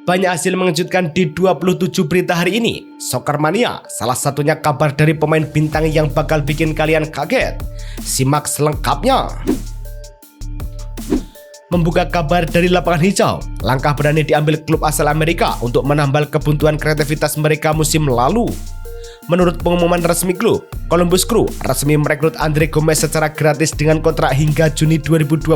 Banyak hasil mengejutkan di 27 berita hari ini. Soccer Mania, salah satunya kabar dari pemain bintang yang bakal bikin kalian kaget. Simak selengkapnya. Membuka kabar dari lapangan hijau, langkah berani diambil klub asal Amerika untuk menambal kebuntuan kreativitas mereka musim lalu. Menurut pengumuman resmi klub, Columbus Crew resmi merekrut Andre Gomes secara gratis dengan kontrak hingga Juni 2027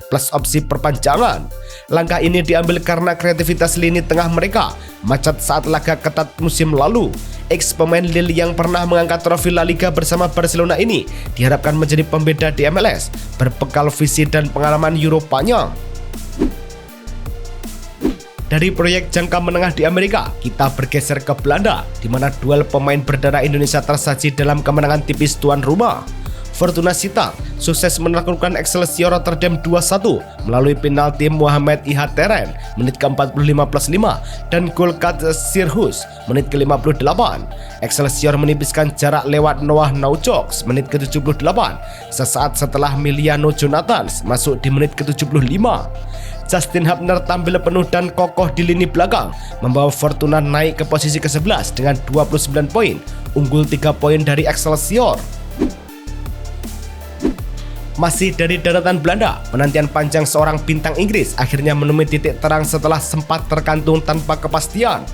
plus opsi perpanjangan. Langkah ini diambil karena kreativitas lini tengah mereka macet saat laga ketat musim lalu. Ex pemain Lille yang pernah mengangkat trofi La Liga bersama Barcelona ini diharapkan menjadi pembeda di MLS, berbekal visi dan pengalaman Eropanya. Dari proyek jangka menengah di Amerika, kita bergeser ke Belanda, di mana duel pemain berdarah Indonesia tersaji dalam kemenangan tipis tuan rumah. Fortuna Sittard sukses menaklukkan Excelsior Rotterdam 2-1 melalui penalti Mohamed Iha Teren menit ke-45+5 dan gol Kat Sirhus menit ke-58. Excelsior menipiskan jarak lewat Noah Naujoks menit ke-78 sesaat setelah Miliano Jonathans masuk di menit ke-75. Justin Hubner tampil penuh dan kokoh di lini belakang, membawa Fortuna naik ke posisi ke-11 dengan 29 poin, unggul 3 poin dari Excelsior. Masih dari daratan Belanda, penantian panjang seorang bintang Inggris akhirnya menemui titik terang setelah sempat tergantung tanpa kepastian.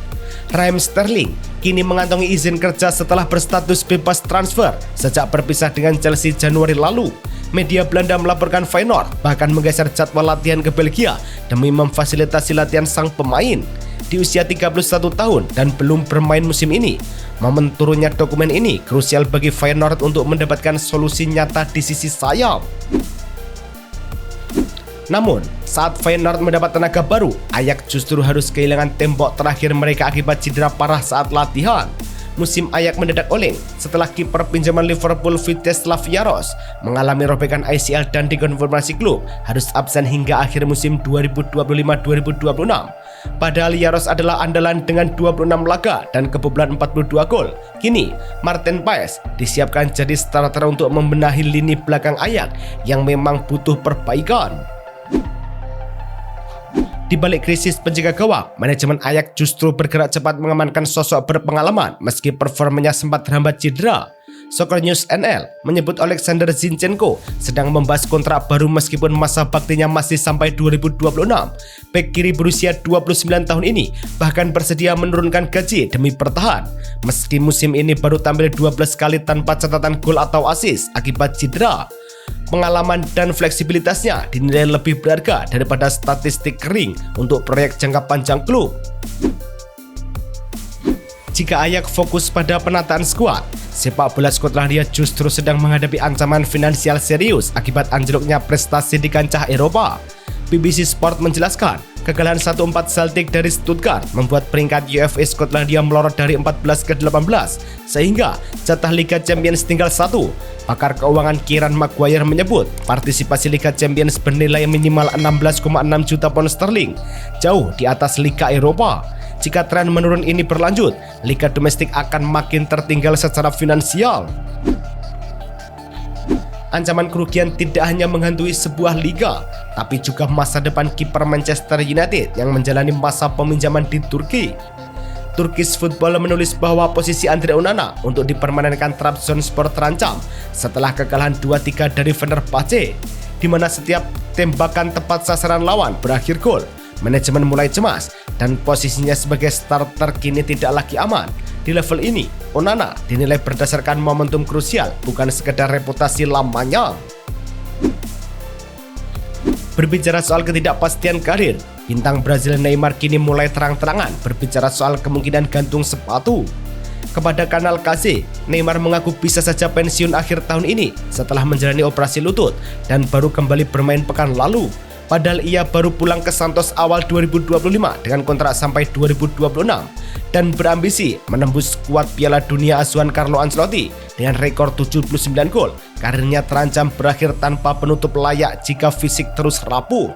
Raheem Sterling kini mengantongi izin kerja setelah berstatus bebas transfer sejak berpisah dengan Chelsea Januari lalu. Media Belanda melaporkan Feyenoord bahkan menggeser jadwal latihan ke Belgia demi memfasilitasi latihan sang pemain. Di usia 31 tahun dan belum bermain musim ini, momen turunnya dokumen ini krusial bagi Feyenoord untuk mendapatkan solusi nyata di sisi sayap. Namun, saat Feyenoord mendapat tenaga baru, Ajax justru harus kehilangan tembok terakhir mereka akibat cedera parah saat latihan. Musim Ajax mendadak oleng setelah kiper pinjaman Liverpool Vítězslav Jaros mengalami robekan ACL dan dikonfirmasi klub harus absen hingga akhir musim 2025-2026. Padahal Jaros adalah andalan dengan 26 laga dan kebobolan 42 gol. Kini, Maarten Paes disiapkan jadi starter untuk membenahi lini belakang Ajax yang memang butuh perbaikan. Di balik krisis penjaga gawang, manajemen Ajax justru bergerak cepat mengamankan sosok berpengalaman meski performanya sempat terhambat cedera. Soccer News NL menyebut Alexander Zinchenko sedang membahas kontrak baru meskipun masa baktinya masih sampai 2026. Bek kiri berusia 29 tahun ini bahkan bersedia menurunkan gaji demi bertahan. Meski musim ini baru tampil 12 kali tanpa catatan gol atau assist akibat cedera. Pengalaman dan fleksibilitasnya dinilai lebih berharga daripada statistik kering untuk proyek jangka panjang klub. Jika Ajax fokus pada penataan skuad, sepak bola Skotlandia justru sedang menghadapi ancaman finansial serius akibat anjloknya prestasi di kancah Eropa. BBC Sport menjelaskan, kekalahan 1-4 Celtic dari Stuttgart membuat peringkat UEFA Skotlandia melorot dari 14 ke 18, sehingga jatah Liga Champions tinggal 1. Pakar keuangan Kieran Maguire menyebut partisipasi Liga Champions bernilai minimal 16,6 juta pound sterling, jauh di atas Liga Eropa. Jika tren menurun ini berlanjut, Liga domestik akan makin tertinggal secara finansial. Ancaman kerugian tidak hanya menghantui sebuah liga, tapi juga masa depan kiper Manchester United yang menjalani masa peminjaman di Turki. Turkish Football menulis bahwa posisi Andre Onana untuk dipermanenkan Trabzonspor terancam setelah kekalahan 2-3 dari Fenerbahce, di mana setiap tembakan tepat sasaran lawan berakhir gol. Manajemen mulai cemas dan posisinya sebagai starter kini tidak lagi aman. Di level ini, Onana dinilai berdasarkan momentum krusial, bukan sekedar reputasi lamanya. Berbicara soal ketidakpastian karir, bintang Brazil Neymar kini mulai terang-terangan berbicara soal kemungkinan gantung sepatu. Kepada kanal KZ, Neymar mengaku bisa saja pensiun akhir tahun ini setelah menjalani operasi lutut dan baru kembali bermain pekan lalu. Padahal ia baru pulang ke Santos awal 2025 dengan kontrak sampai 2026 dan berambisi menembus skuad Piala Dunia asuhan Carlo Ancelotti dengan rekor 79 gol. Karirnya terancam berakhir tanpa penutup layak jika fisik terus rapuh.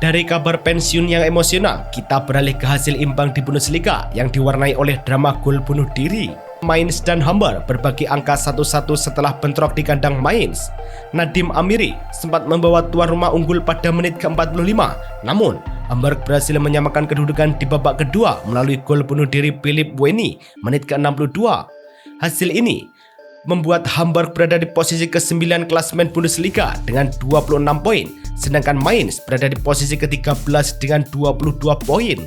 Dari kabar pensiun yang emosional, kita beralih ke hasil imbang di Bundesliga yang diwarnai oleh drama gol bunuh diri. Mainz dan Hamburg berbagi angka 1-1 setelah bentrok di kandang Mainz. Nadim Amiri sempat membawa tuan rumah unggul pada menit ke-45, namun Hamburg berhasil menyamakan kedudukan di babak kedua melalui gol bunuh diri Philipp Weni menit ke-62. Hasil ini membuat Hamburg berada di posisi ke-9 klasemen Bundesliga dengan 26 poin, sedangkan Mainz berada di posisi ke-13 dengan 22 poin.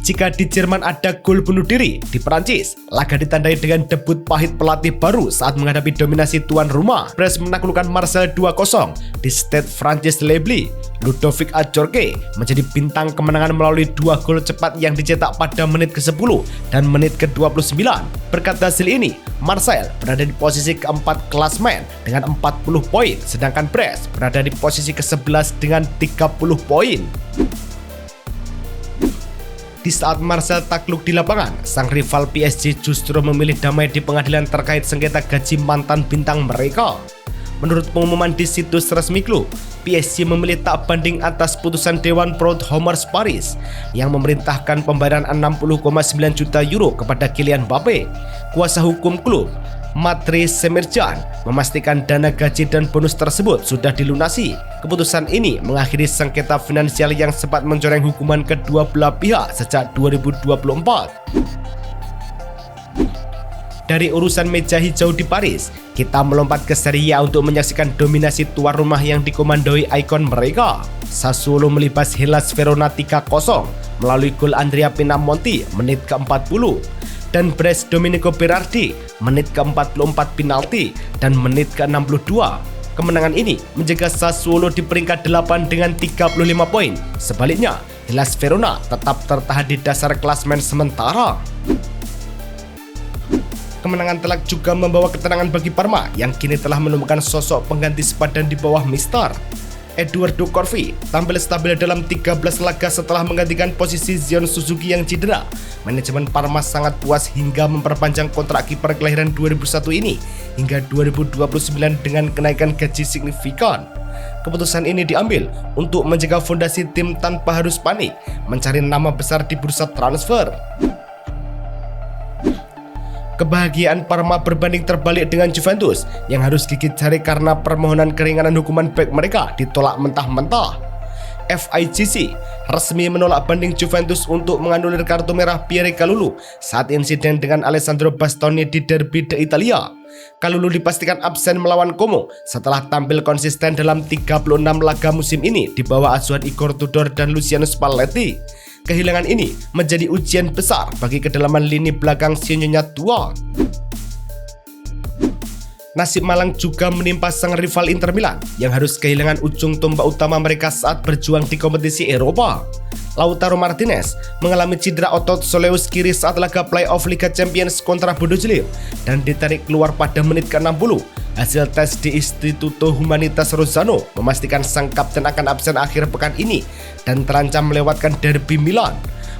Jika di Jerman ada gol bunuh diri, di Perancis, laga ditandai dengan debut pahit pelatih baru saat menghadapi dominasi tuan rumah. Brest menaklukkan Marseille 2-0 di Stade Francis Lebly. Ludovic Ajorque menjadi bintang kemenangan melalui 2 gol cepat yang dicetak pada menit ke-10 dan menit ke-29. Berkat hasil ini, Marseille berada di posisi ke-4 klasemen dengan 40 poin, sedangkan Brest berada di posisi ke-11 dengan 30 poin. Di saat Marseille takluk di lapangan, sang rival PSG justru memilih damai di pengadilan terkait sengketa gaji mantan bintang mereka. Menurut pengumuman di situs resmi klub, PSG memilih tak banding atas putusan Dewan Prud'homme Paris yang memerintahkan pembayaran 60,9 juta euro kepada Kylian Mbappe. Kuasa hukum klub, Matri Semirjan, memastikan dana gaji dan bonus tersebut sudah dilunasi. Keputusan ini mengakhiri sengketa finansial yang sempat mencoreng hubungan kedua belah pihak sejak 2024. Dari urusan meja hijau di Paris, kita melompat ke Serie A untuk menyaksikan dominasi tuan rumah yang dikomandoi ikon mereka. Sassuolo melibas Hellas Verona 3-0 melalui gol Andrea Pinamonti menit ke-40. Dan Brest Domenico Berardi menit ke-44 penalti dan menit ke-62. Kemenangan ini menjaga Sassuolo di peringkat 8 dengan 35 poin. Sebaliknya, Hellas Verona tetap tertahan di dasar klasemen sementara. Kemenangan telak juga membawa ketenangan bagi Parma yang kini telah menemukan sosok pengganti sepadan di bawah Mister Eduardo Corvi tampil stabil dalam 13 laga setelah menggantikan posisi Zion Suzuki yang cedera. Manajemen Parma sangat puas hingga memperpanjang kontrak kiper kelahiran 2001 ini hingga 2029 dengan kenaikan gaji signifikan. Keputusan ini diambil untuk menjaga fondasi tim tanpa harus panik mencari nama besar di bursa transfer. Kebahagiaan Parma berbanding terbalik dengan Juventus yang harus gigit jari karena permohonan keringanan hukuman bek mereka ditolak mentah-mentah. FIGC resmi menolak banding Juventus untuk menganulir kartu merah Pierre Kalulu saat insiden dengan Alessandro Bastoni di Derby d'Italia. Kalulu dipastikan absen melawan Como setelah tampil konsisten dalam 36 laga musim ini di bawah asuhan Igor Tudor dan Luciano Spalletti. Kehilangan ini menjadi ujian besar bagi kedalaman lini belakang Sinyonya tua. Nasib malang juga menimpa sang rival Inter Milan yang harus kehilangan ujung tombak utama mereka saat berjuang di kompetisi Eropa. Lautaro Martinez mengalami cedera otot soleus kiri saat laga playoff Liga Champions kontra Bodo Glimt dan ditarik keluar pada menit ke-60. Hasil tes di Istituto Humanitas Rossano memastikan sang kapten akan absen akhir pekan ini dan terancam melewatkan derby Milan.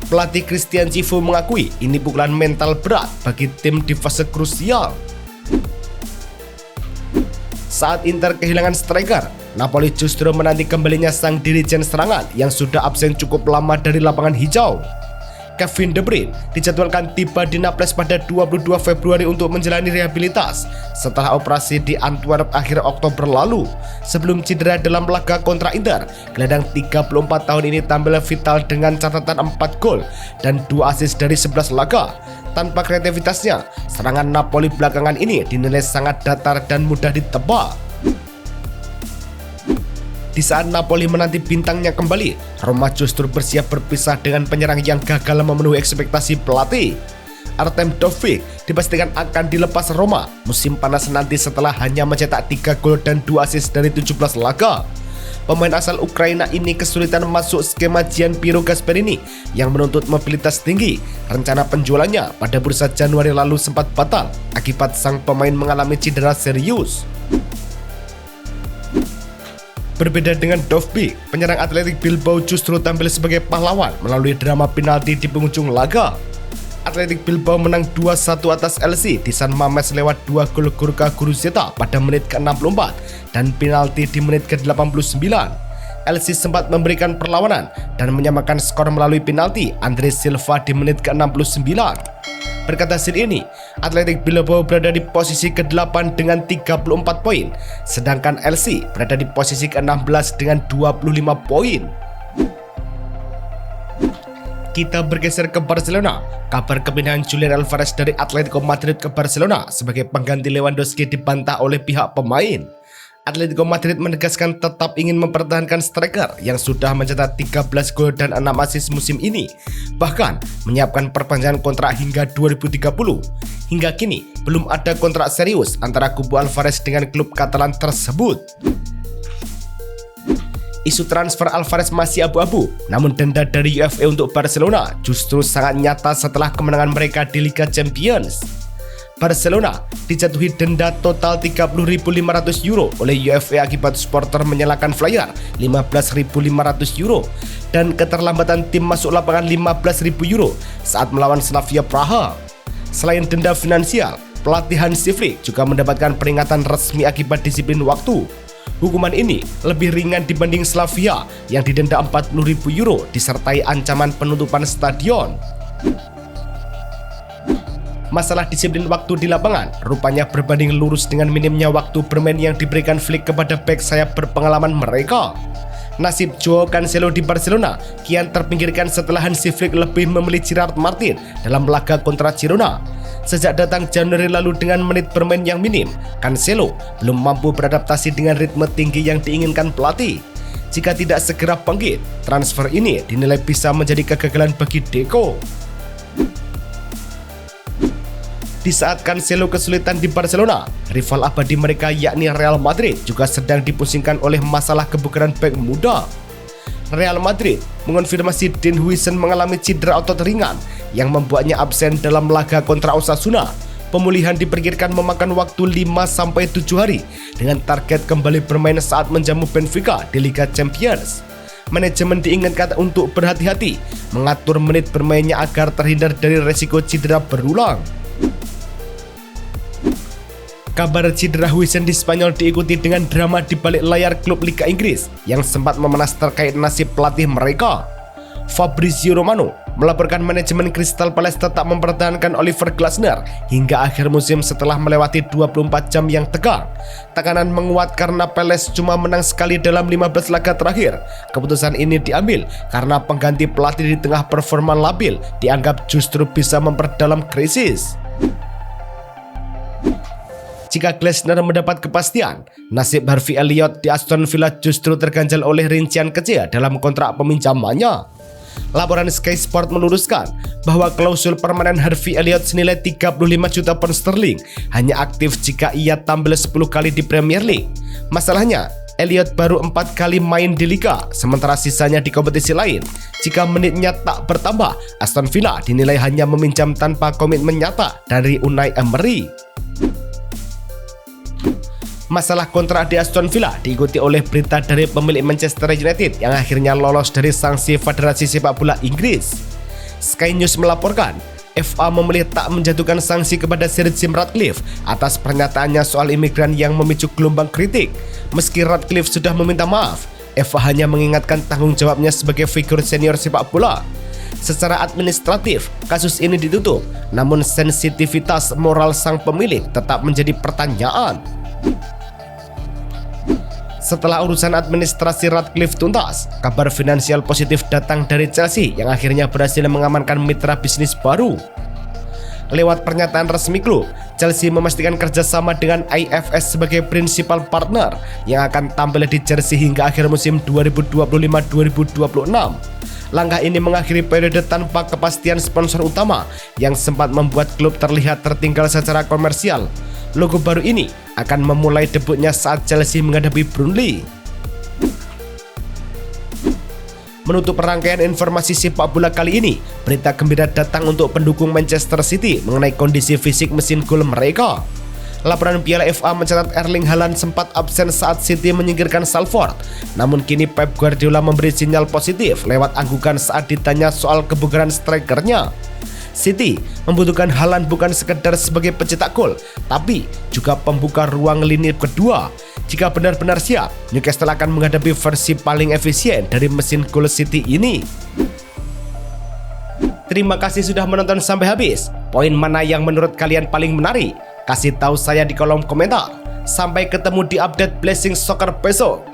Pelatih Christian Cifu mengakui ini pukulan mental berat bagi tim di fase krusial. Saat Inter kehilangan striker, Napoli justru menanti kembalinya sang dirijen serangan yang sudah absen cukup lama dari lapangan hijau. Kevin De Bruyne dijadwalkan tiba di Naples pada 22 Februari untuk menjalani rehabilitas setelah operasi di Antwerp akhir Oktober lalu. Sebelum cedera dalam laga kontra Inter, gelandang 34 tahun ini tampil vital dengan catatan 4 gol dan 2 assist dari 11 laga. Tanpa kreativitasnya, serangan Napoli belakangan ini dinilai sangat datar dan mudah ditebak. Di saat Napoli menanti bintangnya kembali, Roma justru bersiap berpisah dengan penyerang yang gagal memenuhi ekspektasi pelatih. Artem Dovbyk dipastikan akan dilepas Roma musim panas nanti setelah hanya mencetak 3 gol dan 2 assist dari 17 laga. Pemain asal Ukraina ini kesulitan masuk skema Gianpiero Gasperini yang menuntut mobilitas tinggi. Rencana penjualannya pada bursa Januari lalu sempat batal akibat sang pemain mengalami cedera serius. Berbeda dengan Dovbyk, penyerang Athletic Bilbao justru tampil sebagai pahlawan melalui drama penalti di penghujung laga. Athletic Bilbao menang 2-1 atas LC di San Mamés lewat 2 gol Gorka Guruzeta pada menit ke-64 dan penalti di menit ke-89. LC sempat memberikan perlawanan dan menyamakan skor melalui penalti Andre Silva di menit ke-69. Berkat hasil ini, Athletic Bilbao berada di posisi ke-8 dengan 34 poin, sedangkan LC berada di posisi ke-16 dengan 25 poin. Kita bergeser ke Barcelona. Kabar kepindahan Julian Alvarez dari Atletico Madrid ke Barcelona sebagai pengganti Lewandowski dibantah oleh pihak pemain. Atletico Madrid menegaskan tetap ingin mempertahankan striker yang sudah mencetak 13 gol dan 6 assist musim ini, bahkan menyiapkan perpanjangan kontrak hingga 2030. Hingga kini belum ada kontrak serius antara kubu Alvarez dengan klub Katalan tersebut. Isu transfer Alvarez masih abu-abu, namun denda dari UEFA untuk Barcelona justru sangat nyata setelah kemenangan mereka di Liga Champions. Barcelona dijatuhi denda total 30.500 euro oleh UEFA akibat supporter menyalakan flyer 15.500 euro dan keterlambatan tim masuk lapangan 15.000 euro saat melawan Slavia Praha. Selain denda finansial, pelatih Hansi Flick juga mendapatkan peringatan resmi akibat disiplin waktu. Hukuman ini lebih ringan dibanding Slavia yang didenda 40.000 euro disertai ancaman penutupan stadion. Masalah disiplin waktu di lapangan rupanya berbanding lurus dengan minimnya waktu bermain yang diberikan Flick kepada bek sayap berpengalaman mereka. Nasib Joao Cancelo di Barcelona kian terpinggirkan setelah Hansi Flick lebih memilih Gerard Martin dalam laga kontra Girona. Sejak datang Januari lalu dengan menit bermain yang minim, Cancelo belum mampu beradaptasi dengan ritme tinggi yang diinginkan pelatih. Jika tidak segera bangkit, transfer ini dinilai bisa menjadi kegagalan bagi Deco. Di saat Cancelo kesulitan di Barcelona, rival abadi mereka yakni Real Madrid juga sedang dipusingkan oleh masalah kebugaran bek muda. Real Madrid mengonfirmasi Dean Huijsen mengalami cedera otot ringan yang membuatnya absen dalam laga kontra Osasuna. Pemulihan diperkirakan memakan waktu 5-7 hari dengan target kembali bermain saat menjamu Benfica di Liga Champions. Manajemen diingatkan untuk berhati-hati mengatur menit bermainnya agar terhindar dari resiko cedera berulang. Kabar cedera Huijsen di Spanyol diikuti dengan drama di balik layar klub Liga Inggris yang sempat memanas terkait nasib pelatih mereka. Fabrizio Romano melaporkan manajemen Crystal Palace tetap mempertahankan Oliver Glasner hingga akhir musim setelah melewati 24 jam yang tegang. Tekanan menguat karena Palace cuma menang sekali dalam 15 laga terakhir. Keputusan ini diambil karena pengganti pelatih di tengah performa labil dianggap justru bisa memperdalam krisis. Jika Glasner mendapat kepastian, nasib Harvey Elliott di Aston Villa justru terganjal oleh rincian kecil dalam kontrak peminjamannya. Laporan Sky Sport meluruskan bahwa klausul permanen Harvey Elliott senilai 35 juta pound sterling hanya aktif jika ia tampil 10 kali di Premier League. Masalahnya, Elliott baru 4 kali main di Liga, sementara sisanya di kompetisi lain. Jika menitnya tak bertambah, Aston Villa dinilai hanya meminjam tanpa komitmen nyata dari Unai Emery. Masalah kontrak di Aston Villa diikuti oleh berita dari pemilik Manchester United yang akhirnya lolos dari sanksi Federasi Sepak Bola Inggris. Sky News melaporkan, FA memilih tak menjatuhkan sanksi kepada Sir Jim Ratcliffe atas pernyataannya soal imigran yang memicu gelombang kritik. Meski Ratcliffe sudah meminta maaf, FA hanya mengingatkan tanggung jawabnya sebagai figur senior sepak bola. Secara administratif, kasus ini ditutup, namun sensitivitas moral sang pemilik tetap menjadi pertanyaan. Setelah urusan administrasi Ratcliffe tuntas, kabar finansial positif datang dari Chelsea yang akhirnya berhasil mengamankan mitra bisnis baru. Lewat pernyataan resmi klub, Chelsea memastikan kerjasama dengan IFS sebagai principal partner yang akan tampil di jersey hingga akhir musim 2025-2026. Langkah ini mengakhiri periode tanpa kepastian sponsor utama yang sempat membuat klub terlihat tertinggal secara komersial. Logo baru ini akan memulai debutnya saat Chelsea menghadapi Burnley. Menutup rangkaian informasi sepak bola kali ini, berita gembira datang untuk pendukung Manchester City mengenai kondisi fisik mesin gol mereka. Laporan Piala FA mencatat Erling Haaland sempat absen saat City menyingkirkan Salford. Namun kini Pep Guardiola memberi sinyal positif lewat anggukan saat ditanya soal kebugaran strikernya. City membutuhkan Haaland bukan sekedar sebagai pencetak gol, tapi juga pembuka ruang lini kedua. Jika benar-benar siap, Newcastle akan menghadapi versi paling efisien dari mesin gol City ini. Terima kasih sudah menonton sampai habis. Poin mana yang menurut kalian paling menarik? Kasih tahu saya di kolom komentar. Sampai ketemu di update Blessing Soccer besok.